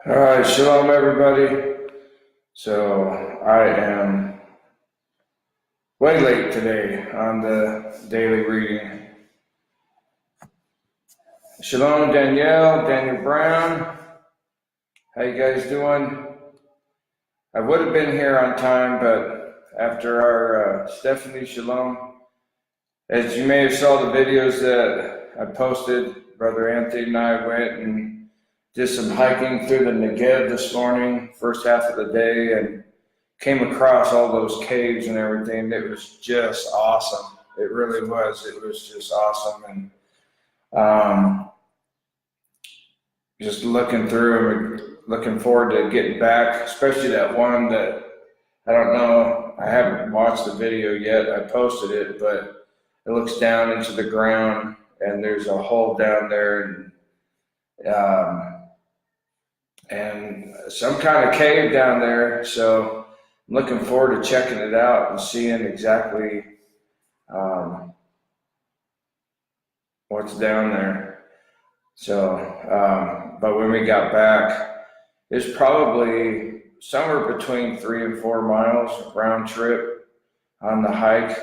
All right, shalom everybody. So I am way late today on the daily reading. Shalom Danielle, Daniel Brown. How you guys doing? I would have been here on time, but after our Stephanie Shalom, as you may have saw the videos that I posted, Brother Anthony and I went and did some hiking through the Negev this morning, first half of the day, and came across all those caves and everything. It was just awesome. It really was. It was just awesome. And just looking through and looking forward to getting back, especially that one that I don't know. I haven't watched the video yet. I posted it, but it looks down into the ground and there's a hole down there and some kind of cave down there. So I'm looking forward to checking it out and seeing exactly what's down there. So, but when we got back, it's probably somewhere between 3 and 4 miles round trip on the hike.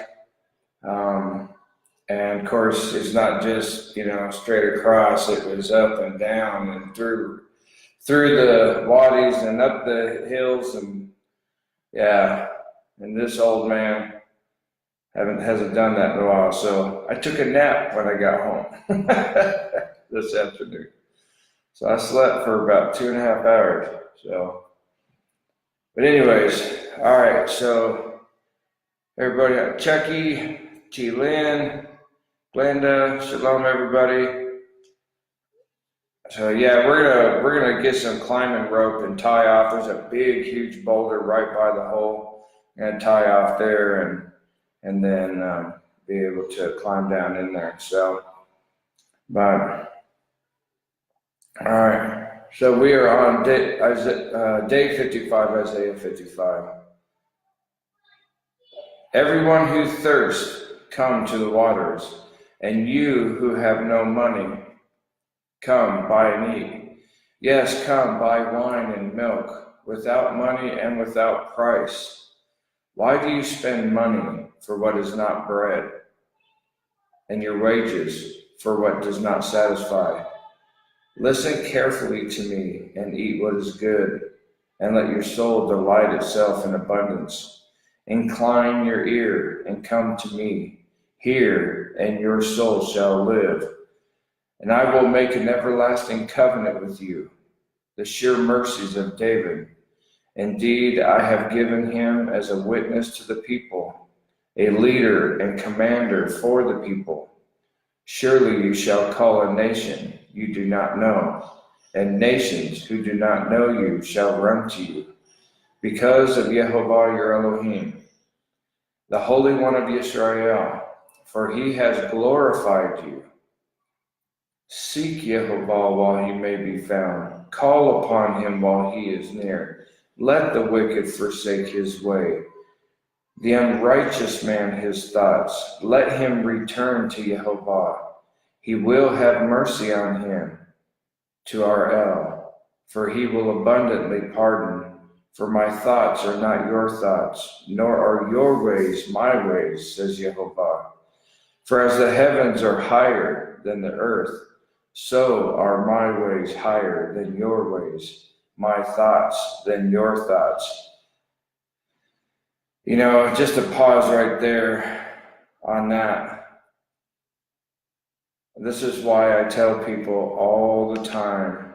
And of course, it's not just, straight across. It was up and down and through the wadis and up the hills, and yeah. And this old man hasn't done that in a while, so I took a nap when I got home this afternoon. So I slept for about 2.5 hours. So, but anyways, all right. So everybody, Chucky, T. Lynn, Glenda, shalom everybody. So yeah, we're gonna get some climbing rope and tie off. There's a big, huge boulder right by the hole. I'm gonna tie off there and then be able to climb down in there. So, but all right. So we are on day 55, Isaiah 55. Everyone who thirsts, come to the waters, and you who have no money, come, buy and eat. Yes, come, buy wine and milk, without money and without price. Why do you spend money for what is not bread, and your wages for what does not satisfy? Listen carefully to me and eat what is good, and let your soul delight itself in abundance. Incline your ear and come to me. Hear, and your soul shall live. And I will make an everlasting covenant with you, the sure mercies of David. Indeed, I have given him as a witness to the people, a leader and commander for the people. Surely you shall call a nation you do not know, and nations who do not know you shall run to you, because of Yehovah your Elohim, the Holy One of Israel, for he has glorified you. Seek Yehovah while he may be found. Call upon him while he is near. Let the wicked forsake his way, the unrighteous man his thoughts. Let him return to Yehovah. He will have mercy on him, to our El, for he will abundantly pardon. For my thoughts are not your thoughts, nor are your ways my ways, says Yehovah. For as the heavens are higher than the earth, so are my ways higher than your ways, my thoughts than your thoughts. Just to pause right there on that. This is why I tell people all the time.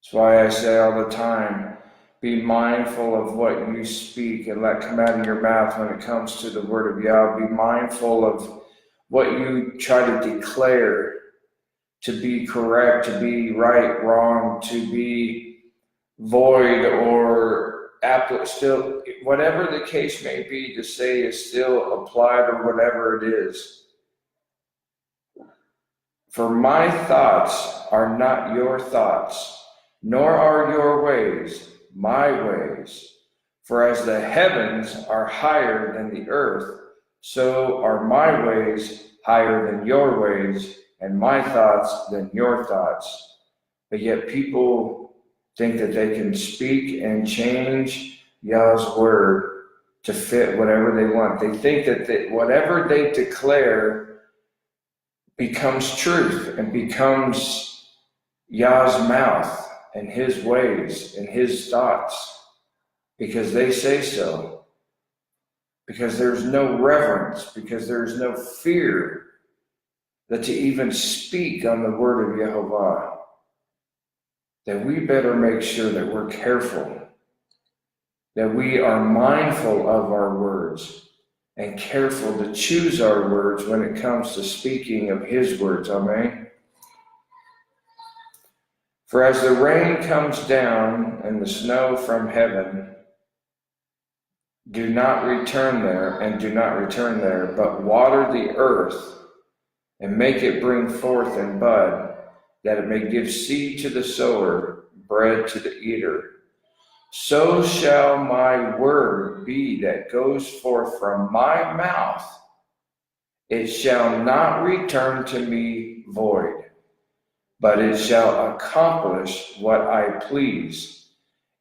It's why I say all the time, be mindful of what you speak and let come out of your mouth when it comes to the word of Yahweh. Be mindful of what you try to declare to be correct, to be right, wrong, to be void or still, whatever the case may be, to say is still applied or whatever it is. For my thoughts are not your thoughts, nor are your ways my ways. For as the heavens are higher than the earth, so are my ways higher than your ways, and my thoughts than your thoughts. But yet people think that they can speak and change Yah's word to fit whatever they want. They think that whatever they declare becomes truth and becomes Yah's mouth and his ways and his thoughts because they say so. Because there's no reverence, because there's no fear that to even speak on the word of Yehovah, that we better make sure that we're careful, that we are mindful of our words and careful to choose our words when it comes to speaking of his words. Amen. For as the rain comes down and the snow from heaven, do not return there, but water the earth and make it bring forth and bud, that it may give seed to the sower, bread to the eater. So shall my word be that goes forth from my mouth. It shall not return to me void, but it shall accomplish what I please.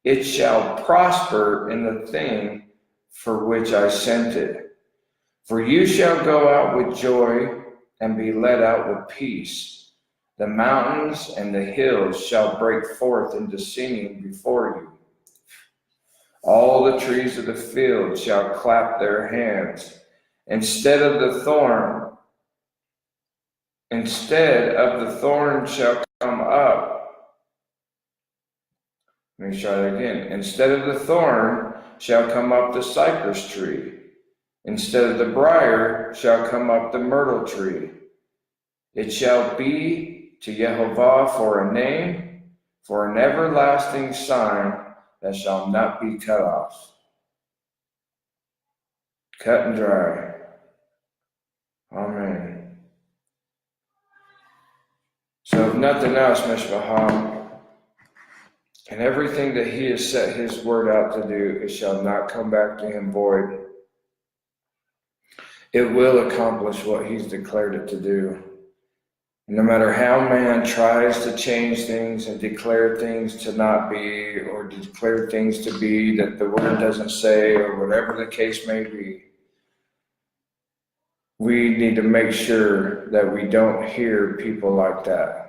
It shall prosper in the thing for which I sent it. For you shall go out with joy and be led out with peace. The mountains and the hills shall break forth into singing before you. All the trees of the field shall clap their hands. Instead of the thorn shall come up. Let me try that again. Instead of the thorn shall come up the cypress tree. Instead of the briar shall come up the myrtle tree. It shall be to Yehovah for a name, for an everlasting sign that shall not be cut off. Cut and dry. Amen. So if nothing else, Mishpahah, and everything that he has set his word out to do, it shall not come back to him void. It will accomplish what he's declared it to do. No matter how man tries to change things and declare things to not be, or declare things to be that the word doesn't say, or whatever the case may be, we need to make sure that we don't hear people like that.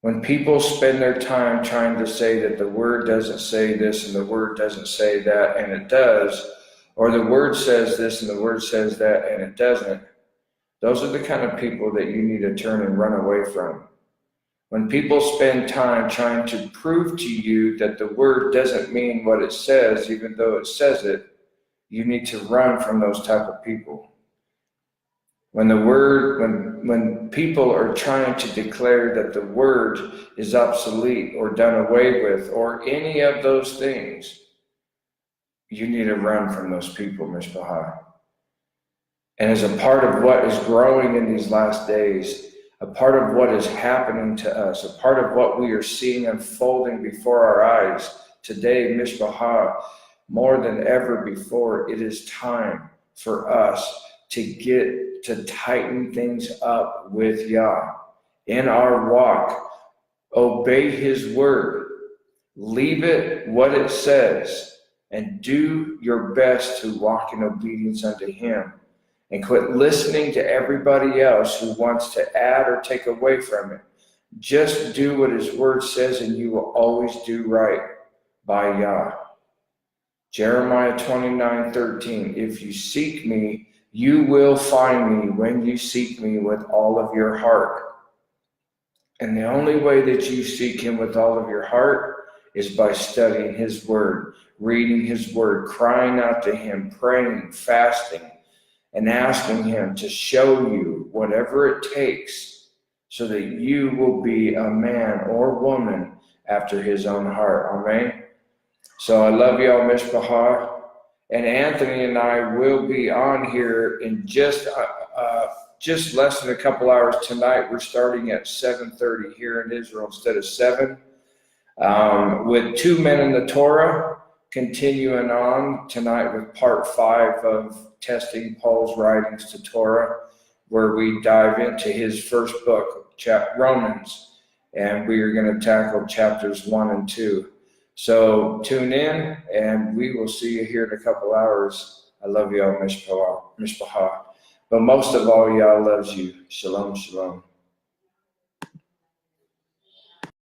When people spend their time trying to say that the word doesn't say this and the word doesn't say that and it does, or the word says this and the word says that and it doesn't, those are the kind of people that you need to turn and run away from. When people spend time trying to prove to you that the word doesn't mean what it says, even though it says it, you need to run from those type of people. When people are trying to declare that the word is obsolete or done away with or any of those things, you need to run from those people, Mishpahah. And as a part of what is growing in these last days, a part of what is happening to us, a part of what we are seeing unfolding before our eyes today, Mishpahah, more than ever before, it is time for us to tighten things up with Yah in our walk. Obey his word. Leave it what it says and do your best to walk in obedience unto him. And quit listening to everybody else who wants to add or take away from it. Just do what his word says and you will always do right by Yah. Jeremiah 29:13. If you seek me, you will find me when you seek me with all of your heart. And the only way that you seek him with all of your heart is by studying his word, reading his word, crying out to him, praying, fasting, and asking him to show you whatever it takes so that you will be a man or woman after his own heart. Amen. So I love y'all, Mishpahah. And Anthony and I will be on here in just less than a couple hours tonight. We're starting at 7:30 here in Israel instead of 7. With 2 Men in the Torah, continuing on tonight with part 5 of Testing Paul's Writings to Torah, where we dive into his first book, Romans, and we are going to tackle chapters 1 and 2. So tune in, and we will see you here in a couple hours. I love y'all, Mishpaha. But most of all, y'all loves you. Shalom, shalom.